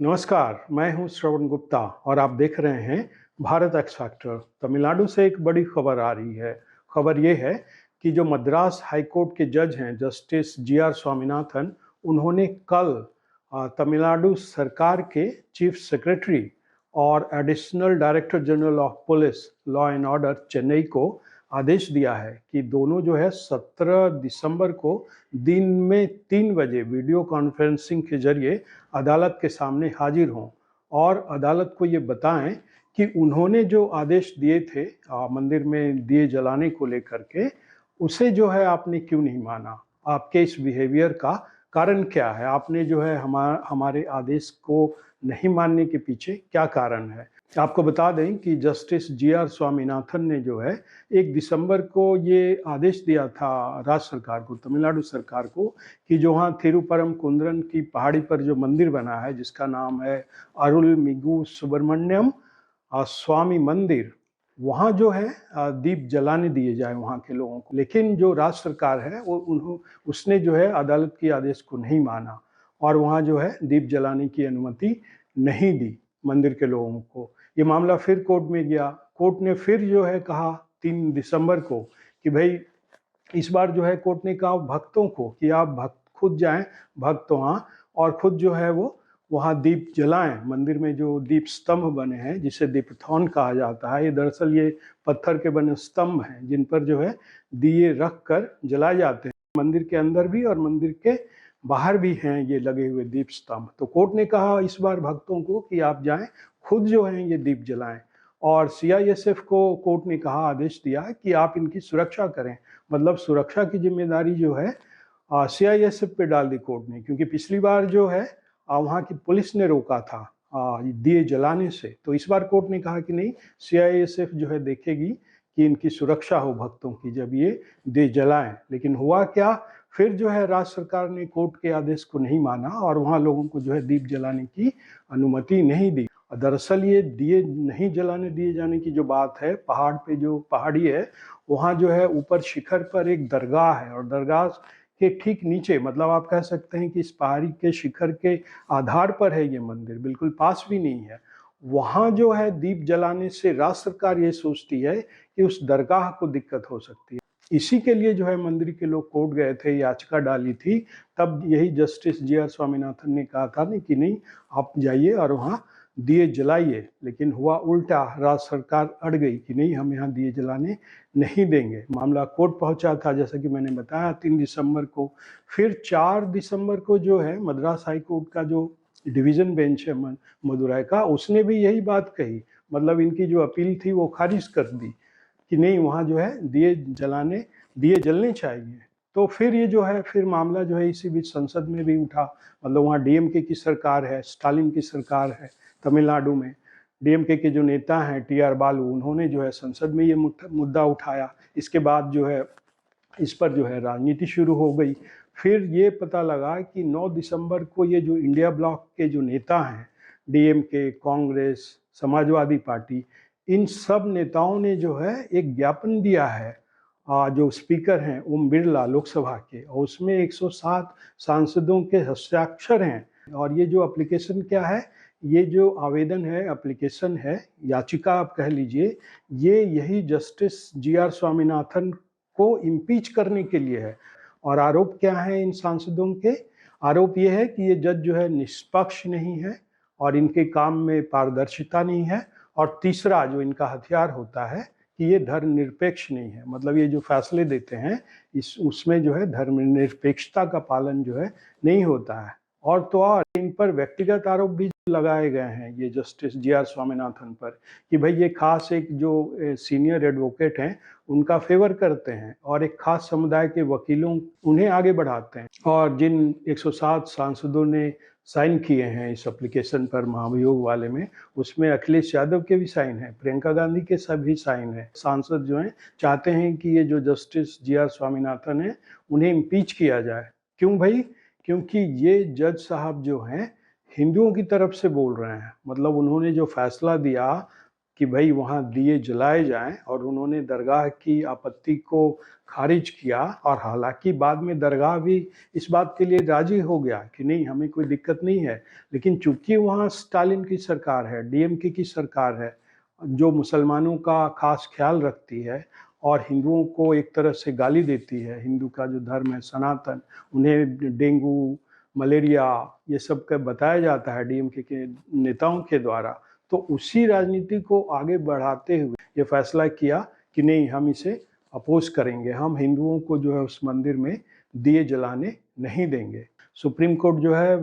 नमस्कार, मैं हूं श्रवण गुप्ता और आप देख रहे हैं भारत एक्स फैक्टर। तमिलनाडु से एक बड़ी खबर आ रही है। खबर ये है कि जो मद्रास हाई कोर्ट के जज हैं जस्टिस जी.आर. स्वामीनाथन, उन्होंने कल तमिलनाडु सरकार के चीफ सेक्रेटरी और additional director general of police law and order Chennai को आदेश दिया है कि दोनों जो है 17 दिसंबर को दिन में 3 बजे वीडियो कॉन्फ्रेंसिंग के जरिए अदालत के सामने हाजिर हों और अदालत को ये बताएं कि उन्होंने जो आदेश दिए थे मंदिर में दिए जलाने को लेकर के, उसे जो है आपने क्यों नहीं माना। आपके इस बिहेवियर का कारण क्या है, आपने जो है हमारे आदेश को नहीं मानने के पीछे क्या कारण है। आपको बता दें कि जस्टिस जी.आर. स्वामीनाथन ने जो है 1 दिसंबर को ये आदेश दिया था राज्य सरकार को, तमिलनाडु सरकार को, कि जो वहाँ थिरुपरम कुंद्रन की पहाड़ी पर जो मंदिर बना है जिसका नाम है अरुलमिगु सुब्रमण्यम स्वामी मंदिर, वहाँ जो है दीप जलाने दिए जाए वहाँ के लोगों को। लेकिन जो राज्य सरकार है उसने जो है अदालत के आदेश को नहीं माना और वहाँ जो है दीप जलाने की अनुमति नहीं दी मंदिर के लोगों को। ये मामला फिर कोर्ट में गया। कोर्ट ने फिर जो है कहा 3 दिसंबर को कि भाई इस बार जो है कोर्ट ने कहा भक्तों को कि आप भक्त खुद जाएं, भक्त वहाँ, और खुद जो है वो वहाँ दीप जलाएं। मंदिर में जो दीप स्तंभ बने हैं जिसे दीपथौन कहा जाता है, ये दरअसल ये पत्थर के बने स्तंभ हैं जिन पर जो है दिए रख कर जलाए जाते हैं। मंदिर के अंदर भी और मंदिर के बाहर भी हैं ये लगे हुए दीप स्तंभ। तो कोर्ट ने कहा इस बार भक्तों को कि आप जाएं, खुद जो है ये दीप जलाएं। और सीआईएसएफ को कोर्ट ने कहा, आदेश दिया कि आप इनकी सुरक्षा करें। मतलब सुरक्षा की जिम्मेदारी जो है सीआईएसएफ पे डाल दी कोर्ट ने, क्योंकि पिछली बार जो है वहाँ की पुलिस ने रोका था दिए जलाने से। तो इस बार कोर्ट ने कहा कि नहीं, सीआईएसएफ जो है देखेगी कि इनकी सुरक्षा हो भक्तों की जब ये दिए जलाएं। लेकिन हुआ क्या, फिर जो है राज्य सरकार ने कोर्ट के आदेश को नहीं माना और वहाँ लोगों को जो है दीप जलाने की अनुमति नहीं दी। दरअसल ये दिए नहीं जलाने दिए जाने की जो बात है, पहाड़ पे जो पहाड़ी है वहाँ जो है ऊपर शिखर पर एक दरगाह है और दरगाह के ठीक नीचे, मतलब आप कह सकते हैं कि इस पहाड़ी के शिखर के आधार पर है ये मंदिर, बिल्कुल पास भी नहीं है। वहाँ जो है दीप जलाने से राज्य सरकार ये सोचती है कि उस दरगाह को दिक्कत हो सकती है। इसी के लिए जो है मंदिर के लोग कोर्ट गए थे, याचिका डाली थी। तब यही जस्टिस जी.आर. स्वामीनाथन ने कहा था नहीं कि नहीं, आप जाइए और वहाँ दिए जलाइए। लेकिन हुआ उल्टा, राज्य सरकार अड़ गई कि नहीं, हम यहाँ दिए जलाने नहीं देंगे। मामला कोर्ट पहुंचा था जैसा कि मैंने बताया 3 दिसंबर को। फिर 4 दिसंबर को जो है मद्रास हाई कोर्ट का जो डिवीज़न बेंच है मदुरै का, उसने भी यही बात कही। मतलब इनकी जो अपील थी वो खारिज कर दी कि नहीं, वहाँ जो है दिए जलने चाहिए। तो फिर ये जो है फिर मामला जो है इसी बीच संसद में भी उठा। मतलब वहाँ डीएमके की सरकार है, स्टालिन की सरकार है तमिलनाडु में। डीएमके के जो नेता हैं टी.आर. बालू, उन्होंने जो है संसद में ये मुद्दा उठाया। इसके बाद जो है इस पर जो है राजनीति शुरू हो गई। फिर ये पता लगा कि 9 दिसंबर को ये जो इंडिया ब्लॉक के जो नेता हैं, डीएमके, कांग्रेस, समाजवादी पार्टी, इन सब नेताओं ने जो है एक ज्ञापन दिया है जो स्पीकर हैं ओम बिरला लोकसभा के, और उसमें 107 सांसदों के हस्ताक्षर हैं। और ये जो एप्लीकेशन क्या है, ये जो आवेदन है, एप्लीकेशन है, याचिका आप कह लीजिए, ये यही जस्टिस जी.आर. स्वामीनाथन को इम्पीच करने के लिए है। और आरोप क्या है इन सांसदों के? आरोप ये है कि ये जज जो है निष्पक्ष नहीं है और इनके काम में पारदर्शिता नहीं है। और तीसरा जो इनका हथियार होता है कि ये धर्मनिरपेक्ष नहीं है। मतलब ये जो फैसले देते हैं उसमें जो है धर्मनिरपेक्षता का पालन जो है नहीं होता है। और तो और इन पर व्यक्तिगत आरोप भी लगाए गए हैं ये जस्टिस जी.आर. स्वामीनाथन पर, कि भाई ये खास एक जो सीनियर एडवोकेट हैं उनका फेवर करते हैं और एक खास समुदाय के वकीलों उन्हें आगे बढ़ाते हैं। और जिन 107 सांसदों ने साइन किए हैं इस एप्लीकेशन पर महाभियोग वाले में, उसमें अखिलेश यादव के भी साइन है, प्रियंका गांधी के सभी साइन है। सांसद जो हैं चाहते हैं कि ये जो जस्टिस जी.आर. स्वामीनाथन है उन्हें इम्पीच किया जाए। क्यों भाई? क्योंकि ये जज साहब जो हैं हिंदुओं की तरफ से बोल रहे हैं। मतलब उन्होंने जो फैसला दिया कि भाई वहाँ दिए जलाए जाएं, और उन्होंने दरगाह की आपत्ति को खारिज किया। और हालांकि बाद में दरगाह भी इस बात के लिए राजी हो गया कि नहीं, हमें कोई दिक्कत नहीं है, लेकिन चूंकि वहाँ स्टालिन की सरकार है, डीएमके की सरकार है, जो मुसलमानों का खास ख्याल रखती है और हिंदुओं को एक तरह से गाली देती है, हिंदू का जो धर्म है सनातन, उन्हें डेंगू मलेरिया ये सब का बताया जाता है डीएमके के नेताओं के द्वारा, तो उसी राजनीति को आगे बढ़ाते हुए ये फैसला किया कि नहीं, हम इसे अपोज करेंगे, हम हिंदुओं को जो है उस मंदिर में दिए जलाने नहीं देंगे। सुप्रीम कोर्ट जो है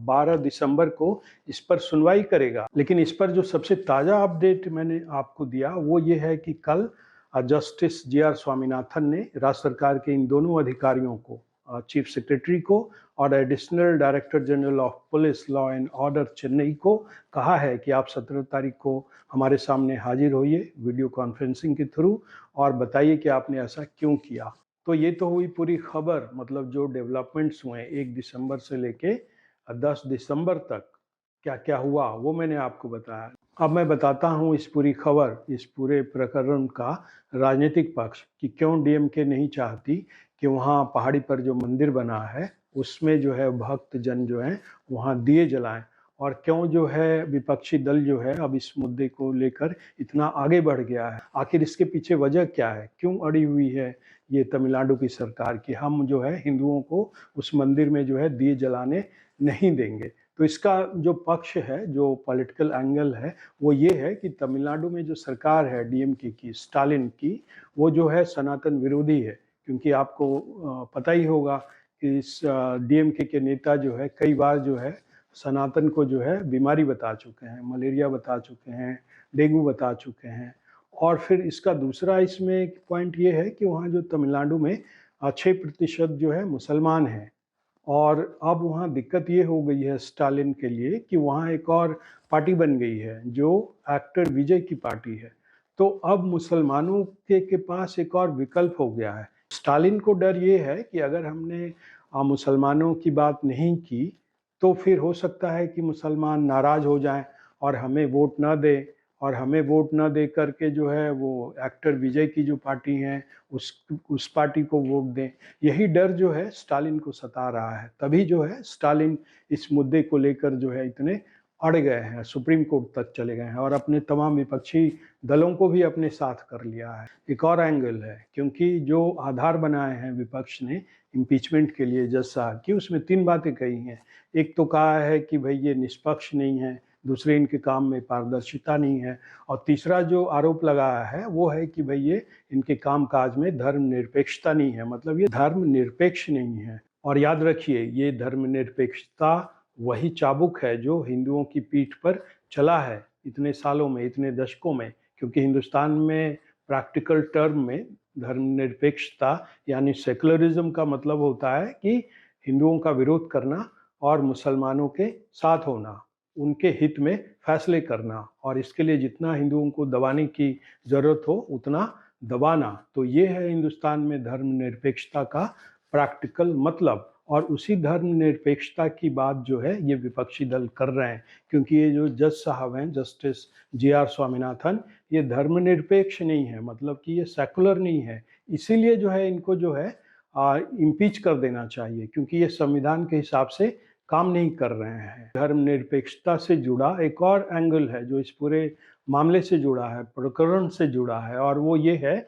12 दिसंबर को इस पर सुनवाई करेगा। लेकिन इस पर जो सबसे ताज़ा अपडेट मैंने आपको दिया वो ये है कि कल जस्टिस जी.आर. स्वामीनाथन ने राज्य सरकार के इन दोनों अधिकारियों को, चीफ सेक्रेटरी को और additional director general of police law and order Chennai को कहा है कि आप 17 तारीख को हमारे सामने हाजिर होइए वीडियो कॉन्फ्रेंसिंग के थ्रू और बताइए कि आपने ऐसा क्यों किया। तो ये तो हुई पूरी खबर, मतलब जो डेवलपमेंट्स हुए 1 दिसंबर से लेके 10 दिसंबर तक क्या क्या हुआ वो मैंने आपको बताया। अब मैं बताता हूँ इस पूरी खबर, इस पूरे प्रकरण का राजनीतिक पक्ष, कि क्यों डीएमके नहीं चाहती कि वहाँ पहाड़ी पर जो मंदिर बना है उसमें जो है भक्त जन जो हैं वहाँ दिए जलाएं, और क्यों जो है विपक्षी दल जो है अब इस मुद्दे को लेकर इतना आगे बढ़ गया है। आखिर इसके पीछे वजह क्या है, क्यों अड़ी हुई है ये तमिलनाडु की सरकार कि हम जो है हिंदुओं को उस मंदिर में जो है दिए जलाने नहीं देंगे। तो इसका जो पक्ष है, जो पॉलिटिकल एंगल है, वो ये है कि तमिलनाडु में जो सरकार है डीएमके की, स्टालिन की, वो जो है सनातन विरोधी है। क्योंकि आपको पता ही होगा कि इस डीएमके के नेता जो है कई बार जो है सनातन को जो है बीमारी बता चुके हैं, मलेरिया बता चुके हैं, डेंगू बता चुके हैं। और फिर इसका दूसरा इसमें एक पॉइंट ये है कि वहाँ जो तमिलनाडु में 6% जो है मुसलमान हैं, और अब वहाँ दिक्कत ये हो गई है स्टालिन के लिए कि वहाँ एक और पार्टी बन गई है जो एक्टर विजय की पार्टी है। तो अब मुसलमानों के पास एक और विकल्प हो गया है। स्टालिन को डर ये है कि अगर हमने मुसलमानों की बात नहीं की तो फिर हो सकता है कि मुसलमान नाराज़ हो जाएं और हमें वोट ना दें, और हमें वोट ना दे करके जो है वो एक्टर विजय की जो पार्टी है उस पार्टी को वोट दें। यही डर जो है स्टालिन को सता रहा है, तभी जो है स्टालिन इस मुद्दे को लेकर जो है इतने अड़ गए हैं, सुप्रीम कोर्ट तक चले गए हैं और अपने तमाम विपक्षी दलों को भी अपने साथ कर लिया है। एक और एंगल है, क्योंकि जो आधार बनाए हैं विपक्ष ने इम्पीचमेंट के लिए जज साहब की, उसमें 3 बातें कही हैं। एक तो कहा है कि भाई ये निष्पक्ष नहीं है, दूसरे इनके काम में पारदर्शिता नहीं है, और तीसरा जो आरोप लगाया है वो है कि भाई ये इनके कामकाज में धर्मनिरपेक्षता नहीं है, मतलब ये धर्मनिरपेक्ष नहीं है। और याद रखिए, ये धर्मनिरपेक्षता वही चाबुक है जो हिंदुओं की पीठ पर चला है इतने सालों में, इतने दशकों में। क्योंकि हिंदुस्तान में प्रैक्टिकल टर्म में धर्मनिरपेक्षता यानी सेकुलरिज्म का मतलब होता है कि हिंदुओं का विरोध करना और मुसलमानों के साथ होना, उनके हित में फैसले करना, और इसके लिए जितना हिंदुओं को दबाने की ज़रूरत हो उतना दबाना। तो ये है हिंदुस्तान में धर्मनिरपेक्षता का प्रैक्टिकल मतलब। और उसी धर्मनिरपेक्षता की बात जो है ये विपक्षी दल कर रहे हैं, क्योंकि ये जो जज साहब हैं जस्टिस जी.आर. स्वामीनाथन, ये धर्मनिरपेक्ष नहीं है, मतलब कि ये सेकुलर नहीं है। इसीलिए जो है इनको जो है इम्पीच कर देना चाहिए, क्योंकि ये संविधान के हिसाब से काम नहीं कर रहे हैं। धर्मनिरपेक्षता से जुड़ा एक और एंगल है जो इस पूरे मामले से जुड़ा है, प्रकरण से जुड़ा है, और वो ये है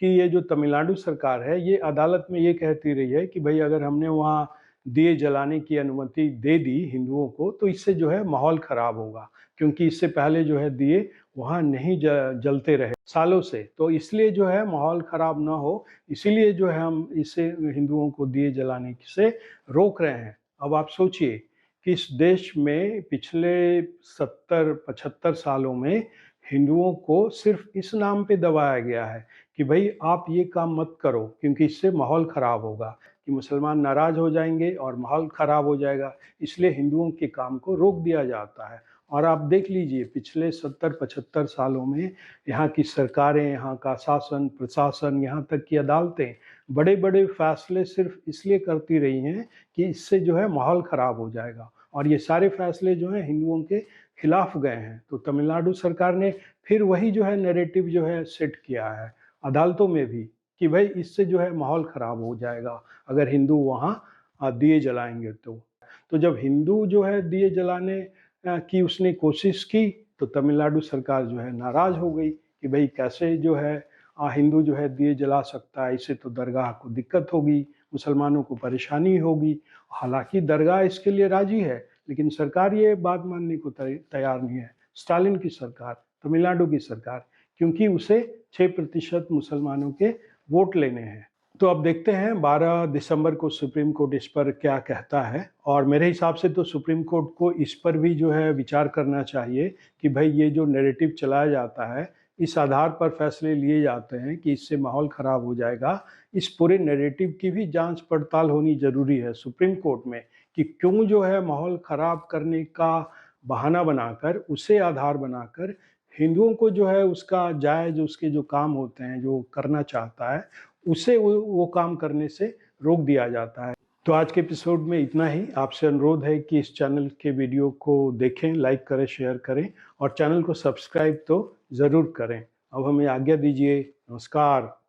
कि ये जो तमिलनाडु सरकार है ये अदालत में ये कहती रही है कि भाई अगर हमने वहाँ दिए जलाने की अनुमति दे दी हिंदुओं को तो इससे जो है माहौल खराब होगा, क्योंकि इससे पहले जो है दिए वहाँ नहीं जलते रहे सालों से, तो इसलिए जो है माहौल खराब ना हो, इसीलिए जो है हम इसे हिंदुओं को दिए जलाने से रोक रहे हैं। अब आप सोचिए कि इस देश में पिछले 70-75 सालों में हिंदुओं को सिर्फ इस नाम पे दबाया गया है कि भाई आप ये काम मत करो क्योंकि इससे माहौल ख़राब होगा, कि मुसलमान नाराज़ हो जाएंगे और माहौल ख़राब हो जाएगा, इसलिए हिंदुओं के काम को रोक दिया जाता है। और आप देख लीजिए पिछले 70-75 सालों में यहाँ की सरकारें, यहाँ का शासन प्रशासन, यहाँ तक की अदालतें बड़े बड़े फैसले सिर्फ इसलिए करती रही हैं कि इससे जो है माहौल ख़राब हो जाएगा, और ये सारे फैसले जो हैं हिंदुओं के खिलाफ गए हैं। तो तमिलनाडु सरकार ने फिर वही जो है नैरेटिव जो है सेट किया है अदालतों में भी कि भाई इससे जो है माहौल ख़राब हो जाएगा अगर हिंदू वहाँ दिए जलाएंगे तो जब हिंदू जो है दिए जलाने की उसने कोशिश की तो तमिलनाडु सरकार जो है नाराज़ हो गई कि भाई कैसे जो है हिंदू जो है दिए जला सकता है, इससे तो दरगाह को दिक्कत होगी, मुसलमानों को परेशानी होगी। हालांकि दरगाह इसके लिए राजी है लेकिन सरकार ये बात मानने को तैयार नहीं है। स्टालिन की सरकार, तमिलनाडु की सरकार, क्योंकि उसे 6% मुसलमानों के वोट लेने हैं। तो अब देखते हैं 12 दिसंबर को सुप्रीम कोर्ट इस पर क्या कहता है और मेरे हिसाब से तो सुप्रीम कोर्ट को इस पर भी जो है विचार करना चाहिए कि भाई ये जो नैरेटिव चलाया जाता है इस आधार पर फैसले लिए जाते हैं कि इससे माहौल ख़राब हो जाएगा। इस पूरे नैरेटिव की भी जांच पड़ताल होनी ज़रूरी है सुप्रीम कोर्ट में कि क्यों जो है माहौल ख़राब करने का बहाना बनाकर उसे आधार बनाकर हिंदुओं को जो है उसका जायज़ उसके जो काम होते हैं जो करना चाहता है उसे वो काम करने से रोक दिया जाता है। तो आज के एपिसोड में इतना ही। आपसे अनुरोध है कि इस चैनल के वीडियो को देखें, लाइक करें, शेयर करें और चैनल को सब्सक्राइब तो ज़रूर करें। अब हमें आज्ञा दीजिए। नमस्कार।